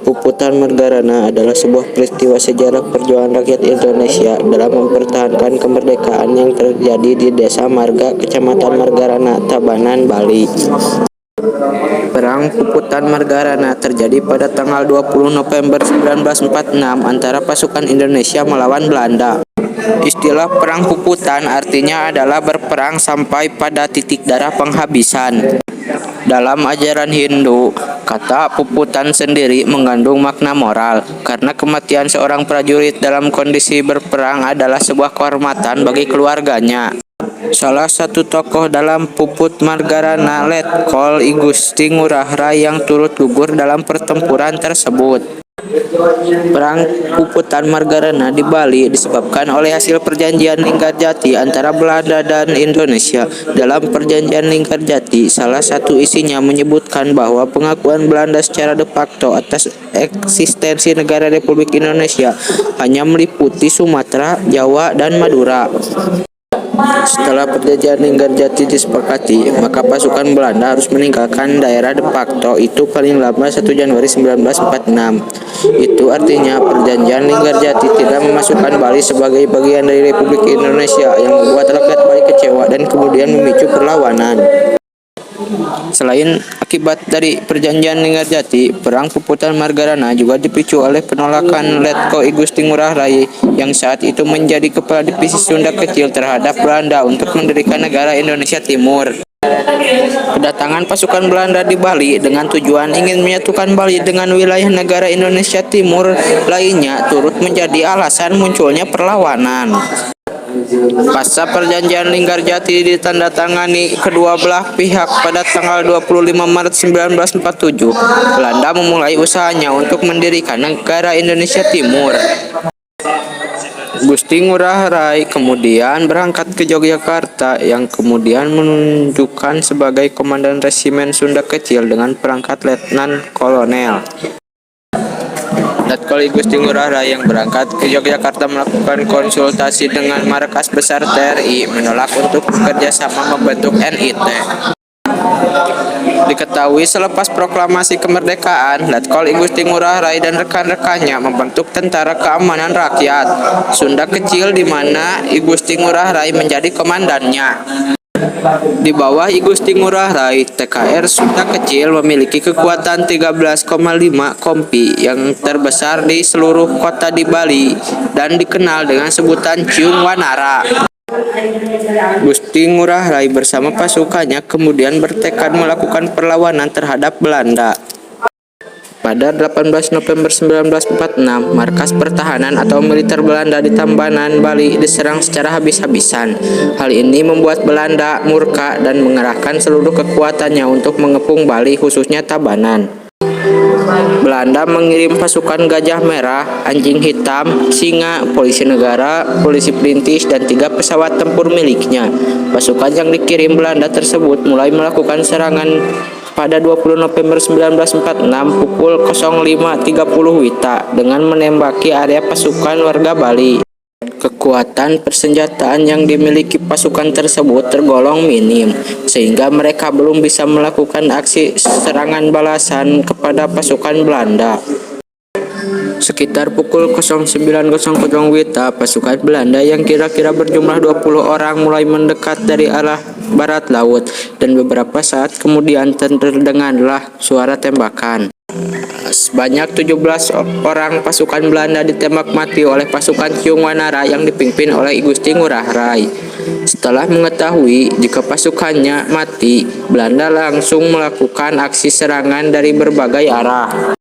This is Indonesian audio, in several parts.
Puputan Margarana adalah sebuah peristiwa sejarah perjuangan rakyat Indonesia dalam mempertahankan kemerdekaan yang terjadi di Desa Marga, Kecamatan Margarana, Tabanan, Bali. Perang Puputan Margarana terjadi pada tanggal 20 November 1946 antara pasukan Indonesia melawan Belanda. Istilah Perang Puputan artinya adalah berperang sampai pada titik darah penghabisan. Dalam ajaran Hindu, kata puputan sendiri mengandung makna moral, karena kematian seorang prajurit dalam kondisi berperang adalah sebuah kehormatan bagi keluarganya. Salah satu tokoh dalam Puput Margarana Letkol I Gusti Ngurah Rai yang turut gugur dalam pertempuran tersebut. Perang Puputan Margarana di Bali disebabkan oleh hasil perjanjian Linggarjati antara Belanda dan Indonesia. Dalam perjanjian Linggarjati, salah satu isinya menyebutkan bahwa pengakuan Belanda secara de facto atas eksistensi negara Republik Indonesia hanya meliputi Sumatera, Jawa, dan Madura. Setelah perjanjian Linggarjati disepakati, maka pasukan Belanda harus meninggalkan daerah de facto itu paling lambat 1 Januari 1946. Itu artinya perjanjian Linggarjati tidak memasukkan Bali sebagai bagian dari Republik Indonesia, yang membuat rakyat Bali kecewa dan kemudian memicu perlawanan. Selain akibat dari perjanjian Linggarjati, Perang Puputan Margarana juga dipicu oleh penolakan Letkol I Gusti Ngurah Rai yang saat itu menjadi kepala divisi Sunda Kecil terhadap Belanda untuk mendirikan negara Indonesia Timur. Kedatangan pasukan Belanda di Bali dengan tujuan ingin menyatukan Bali dengan wilayah negara Indonesia Timur lainnya turut menjadi alasan munculnya perlawanan. Pasca perjanjian Linggarjati ditandatangani kedua belah pihak pada tanggal 25 Maret 1947, Belanda memulai usahanya untuk mendirikan negara Indonesia Timur. Gusti Ngurah Rai kemudian berangkat ke Yogyakarta, yang kemudian menunjukkan sebagai komandan resimen Sunda Kecil dengan pangkat letnan kolonel. Letkol I Gusti Ngurah Rai yang berangkat ke Yogyakarta melakukan konsultasi dengan markas besar TRI menolak untuk bekerja sama membentuk NIT. Diketahui selepas proklamasi kemerdekaan, Letkol I Gusti Ngurah Rai dan rekan-rekannya membentuk Tentara Keamanan Rakyat Sunda Kecil di mana I Gusti Ngurah Rai menjadi komandannya. Di bawah I Gusti Ngurah Rai, TKR Sunda Kecil memiliki kekuatan 13,5 kompi yang terbesar di seluruh kota di Bali dan dikenal dengan sebutan Ciung Wanara. Gusti Ngurah Rai bersama pasukannya kemudian bertekad melakukan perlawanan terhadap Belanda. Pada 18 November 1946, markas pertahanan atau militer Belanda di Tabanan, Bali diserang secara habis-habisan. Hal ini membuat Belanda murka dan mengerahkan seluruh kekuatannya untuk mengepung Bali, khususnya Tabanan. Belanda mengirim pasukan Gajah Merah, Anjing Hitam, Singa, polisi negara, polisi perintis, dan 3 pesawat tempur miliknya. Pasukan yang dikirim Belanda tersebut mulai melakukan serangan pada 20 November 1946 pukul 05.30 WITA dengan menembaki area pasukan warga Bali. Kekuatan persenjataan yang dimiliki pasukan tersebut tergolong minim, sehingga mereka belum bisa melakukan aksi serangan balasan kepada pasukan Belanda. Sekitar pukul 09.00 WITA, pasukan Belanda yang kira-kira berjumlah 20 orang mulai mendekat dari arah barat laut, dan beberapa saat kemudian terdengarlah suara tembakan. Sebanyak 17 orang pasukan Belanda ditembak mati oleh pasukan Ciung Wanara yang dipimpin oleh I Gusti Ngurah Rai. Setelah mengetahui jika pasukannya mati, Belanda langsung melakukan aksi serangan dari berbagai arah.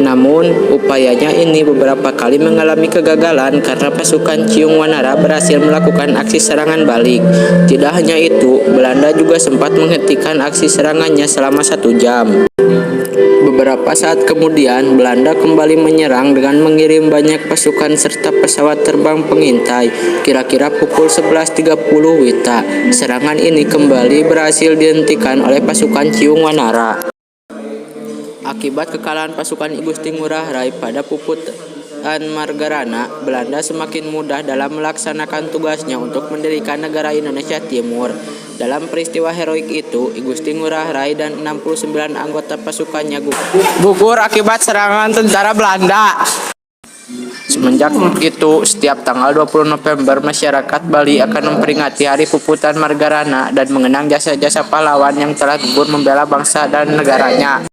Namun, upayanya ini beberapa kali mengalami kegagalan karena pasukan Ciung Wanara berhasil melakukan aksi serangan balik. Tidak hanya itu, Belanda juga sempat menghentikan aksi serangannya selama 1 jam. Beberapa saat kemudian, Belanda kembali menyerang dengan mengirim banyak pasukan serta pesawat terbang pengintai. Kira-kira pukul 11.30 WITA, serangan ini kembali berhasil dihentikan oleh pasukan Ciung Wanara. Akibat kekalahan pasukan I Gusti Ngurah Rai pada Puputan Margarana, Belanda semakin mudah dalam melaksanakan tugasnya untuk mendirikan negara Indonesia Timur. Dalam peristiwa heroik itu, I Gusti Ngurah Rai dan 69 anggota pasukannya gugur akibat serangan tentara Belanda. Semenjak itu, setiap tanggal 20 November, masyarakat Bali akan memperingati Hari Puputan Margarana dan mengenang jasa-jasa pahlawan yang telah gugur membela bangsa dan negaranya.